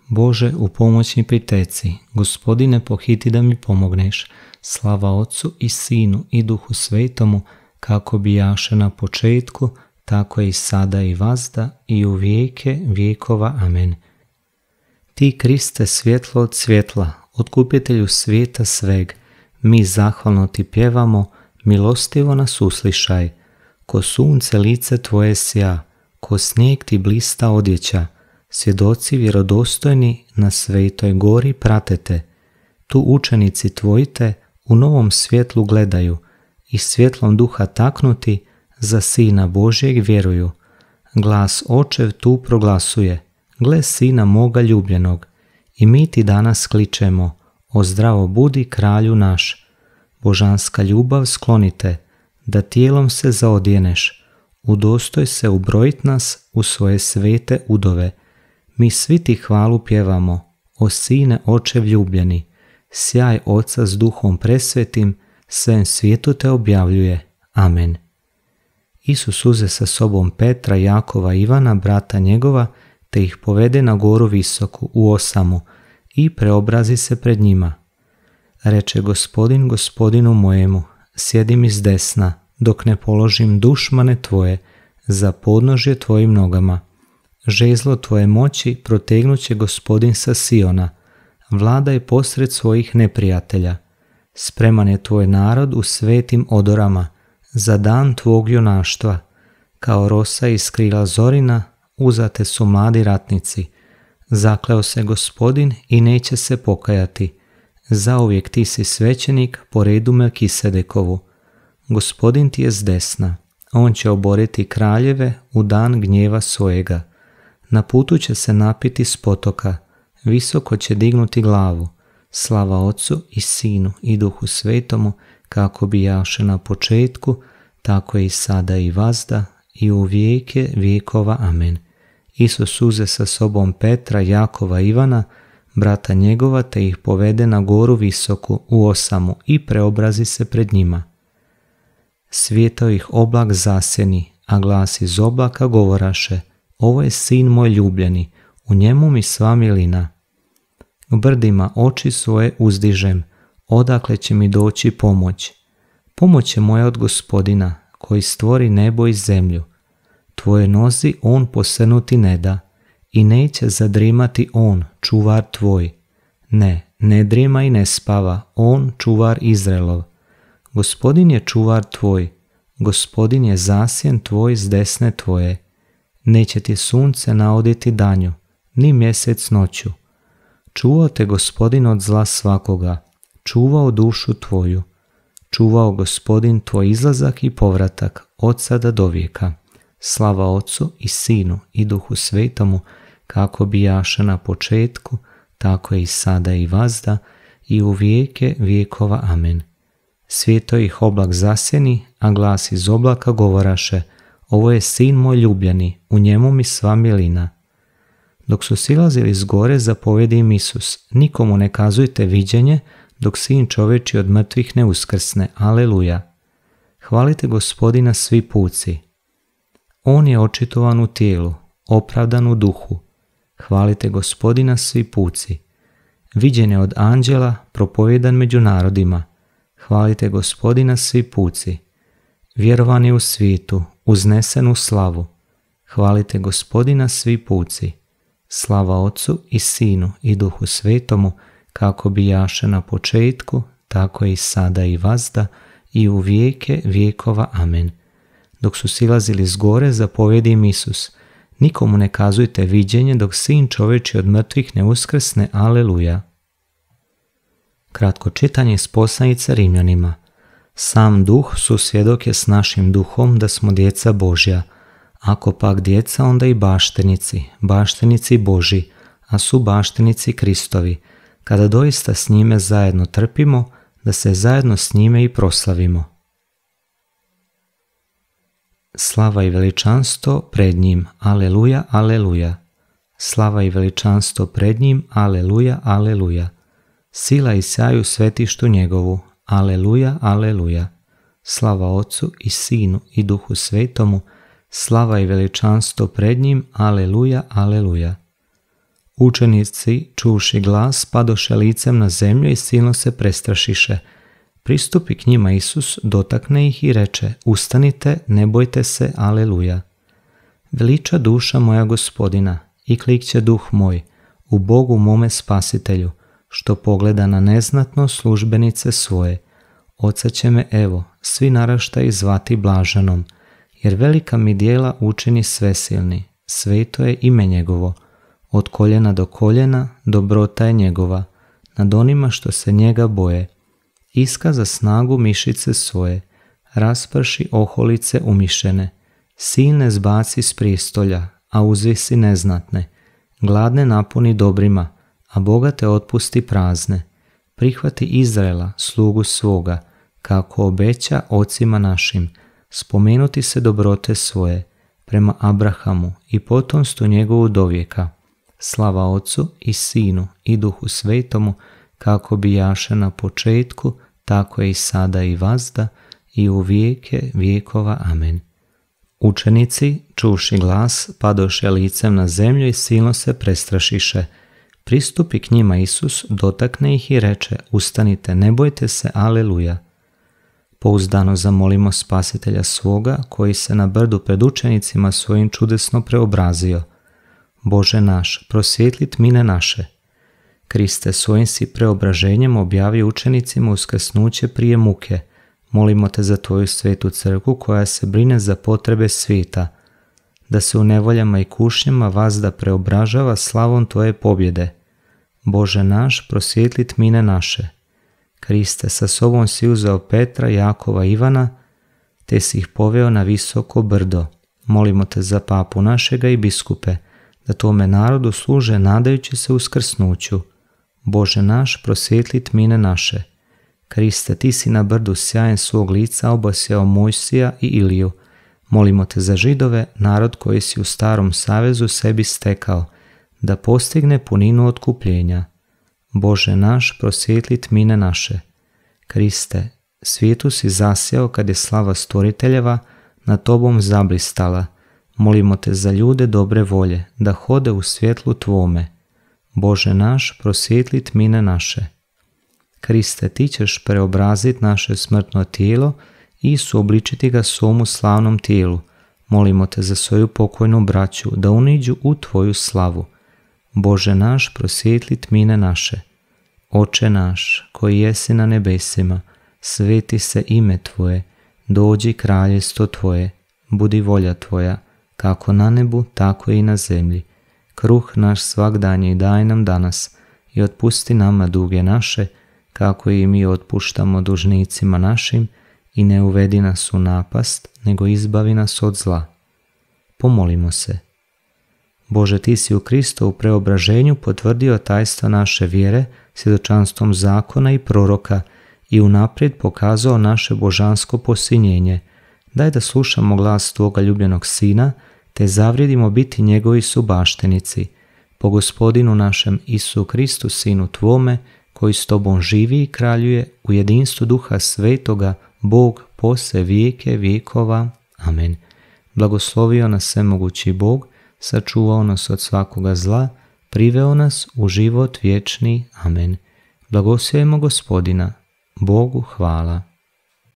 Bože, u pomoć mi priteci, Gospodine, pohiti da mi pomogneš. Slava Otcu i Sinu i Duhu Svetomu, kako bijaše na početku, tako je i sada i vazda i u vijeke vjekova. Amen. Ti, Kriste, svjetlo od svjetla, otkupitelju svijeta sveg, mi zahvalno ti pjevamo, milostivo nas uslišaj. Ko sunce lice tvoje sja, ko snijeg ti blista odjeća, svjedoci vjerodostojni na svetoj gori pratete. Tu učenici tvoji te u novom svjetlu gledaju i svjetlom duha taknuti za Sina Božjeg vjeruju. Glas Očev tu proglasuje, gle Sina moga ljubljenog, i mi ti danas kličemo, o zdravo budi kralju naš. Božanska ljubav sklonite, da tijelom se zaodjeneš, udostoj se ubrojit nas u svoje svete udove. Mi svi ti hvalu pjevamo, o Sine Očev ljubljeni, sjaj Oca s Duhom presvetim, svem svijetu te objavljuje. Amen. Isus uze sa sobom Petra, Jakova i Ivana, brata njegova, te ih povede na goru visoku u osamu i preobrazi se pred njima. Reče Gospodin Gospodinu mojemu, sjedi mi s desna, dok ne položim dušmane tvoje za podnožje tvojim nogama. Žezlo tvoje moći protegnut će Gospodin sa Siona, vladaj posred svojih neprijatelja. Spreman je tvoj narod u svetim odorama, za dan tvog junaštva. Kao rosa iz krila zorina, uzate su mladi ratnici. Zakleo se Gospodin i neće se pokajati. Zauvijek ti si svećenik po redu Melkisedekovu. Gospodin ti je s desna, on će oboriti kraljeve u dan gnjeva svojega. Na putu će se napiti s potoka, visoko će dignuti glavu. Slava Otcu i Sinu i Duhu Svetomu, kako bijaše na početku, tako je i sada i vazda i u vijeke vjekova. Amen. Isus uze sa sobom Petra, Jakova i Ivana, brata njegova, te ih povede na goru visoku u osamu i preobrazi se pred njima. Svijetao ih oblak zasjeni, a glas iz oblaka govoraše, ovo je Sin moj ljubljeni, u njemu mi sva milina. U brdima oči svoje uzdižem, odakle će mi doći pomoć. Pomoć je moja od Gospodina, koji stvori nebo i zemlju. Tvoje nozi on posrnuti ne da, i neće zadrimati on, čuvar tvoj. Ne drima i ne spava, on, čuvar Izraelov. Gospodin je čuvar tvoj, Gospodin je zasjen tvoj s desne tvoje. Neće ti sunce naoditi danju, ni mjesec noću. Čuvao te Gospodin od zla svakoga, čuvao dušu tvoju. Čuvao Gospodin tvoj izlazak i povratak od sada do vijeka. Slava Otcu i Sinu i Duhu Svetomu, kako bijaše na početku, tako je i sada i vazda i u vijeke vjekova. Amen. Svijetao ih oblak zasjeni, a glas iz oblaka govoraše, ovo je Sin moj ljubljeni, u njemu mi sva milina. Dok su silazili s gore, zapovjedi im Isus, nikomu ne kazujte viđenje, dok Sin čovječji od mrtvih ne uskrsne. Aleluja. Hvalite Gospodina svi puci. On je očitovan u tijelu, opravdan u duhu. Hvalite Gospodina svi puci. Viđen je od anđela, propovjedan među narodima. Hvalite Gospodina svi puci. Vjerovan je u svijetu, uznesen u slavu. Hvalite Gospodina svi puci. Slava Otcu i Sinu i Duhu Svetomu, kako bijaše na početku, tako je i sada i vazda i u vijeke vjekova. Amen. Dok su silazili s gore, zapovjedi im Isus, nikomu ne kazujte viđenje dok Sin čovječji od mrtvih ne uskrsne. Aleluja. Kratko čitanje iz poslanice Rimljanima. Sam Duh susvjedok je s našim duhom da smo djeca Božja. Ako pak djeca, onda i baštenici, baštenici Božji, a su baštenici Kristovi, kada doista s njime zajedno trpimo, da se zajedno s njime i proslavimo. Slava i veličanstvo pred njim, aleluja, aleluja. Slava i veličanstvo pred njim, aleluja, aleluja. Sila i sjaj u svetištu njegovu, aleluja, aleluja. Slava Otcu i Sinu i Duhu Svetomu, slava i veličanstvo pred njim, aleluja, aleluja. Učenici, čuvši glas, padoše licem na zemlju i silno se prestrašiše. Pristupi k njima Isus, dotakne ih i reče: Ustanite, ne bojte se, aleluja. Veliča duša moja Gospodina i klikće duh moj u Bogu mome Spasitelju, što pogleda na neznatno službenice svoje. Oca će me, evo, svi naraštaji zvati blaženom, jer velika mi djela učini svesilni, sveto je ime njegovo. Od koljena do koljena dobrota je njegova, nad onima što se njega boje. Iskaza snagu mišice svoje, rasprši oholice umišene. Silne zbaci s prijestolja, a uzvisi neznatne. Gladne napuni dobrima, a bogate otpusti prazne. Prihvati Izraela, slugu svoga, kako obeća ocima našim, spomenuti se dobrote svoje, prema Abrahamu i potomstvu njegovu dovijeka. Slava Otcu i Sinu i Duhu Svetomu, kako bijaše na početku, tako je i sada i vazda, i u vijeke vijekova. Amen. Učenici, čuvši glas, padoše licem na zemlju i silno se prestrašiše. Pristupi k njima Isus, dotakne ih i reče: Ustanite, ne bojte se, aleluja. Pouzdano zamolimo Spasitelja svoga, koji se na brdu pred učenicima svojim čudesno preobrazio. Bože naš, prosvjetli tmine naše. Kriste, svojim si preobraženjem objavio učenicima uskrsnuće prije muke. Molimo te za tvoju svetu crkvu koja se brine za potrebe svijeta, da se u nevoljama i kušnjama vazda preobražava slavom tvoje pobjede. Bože naš, prosvjetli tmine naše. Kriste, sa sobom si uzeo Petra, Jakova, Ivana, te si ih poveo na visoko brdo. Molimo te za papu našega i biskupe, da tome narodu služe nadajući se uskrsnuću. Bože naš, prosvjetli tmine naše. Kriste, ti si na brdu sjajem svog lica obasjao Mojsija i Iliju. Molimo te za Židove, narod koji si u starom savezu sebi stekao, da postigne puninu otkupljenja. Bože naš, prosvjetli tmine naše. Kriste, svijetu si zasjao kad je slava stvoriteljeva nad tobom zablistala. Molimo te za ljude dobre volje, da hode u svjetlu tvome. Bože naš, prosvjetli tmine naše. Kriste, ti ćeš preobraziti naše smrtno tijelo i suobličiti ga svomu slavnom tijelu. Molimo te za svoju pokojnu braću, da uniđu u tvoju slavu. Bože naš, prosvjetli tmine naše. Oče naš, koji jesi na nebesima, sveti se ime tvoje, dođi kraljevstvo tvoje, budi volja tvoja, kako na nebu, tako i na zemlji. Kruh naš svagdanji daj nam danas i otpusti nama duge naše, kako i mi otpuštamo dužnicima našim, i ne uvedi nas u napast, nego izbavi nas od zla. Pomolimo se. Bože, ti si u Kristovu preobraženju potvrdio tajstva naše vjere svjedočanstvom zakona i proroka i unaprijed pokazao naše božansko posinjenje. Daj da slušamo glas tvoga ljubljenog Sina, te zavrijedimo biti njegovi subaštenici. Po Gospodinu našem Isu Kristu, Sinu tvome, koji s tobom živi i kraljuje u jedinstvu Duha Svetoga, Bog posle vijeke vijekova. Amen. Blagoslovio nas svemogući Bog, sačuvao nas od svakoga zla, priveo nas u život vječni. Amen. Blagoslovimo Gospodina. Bogu hvala.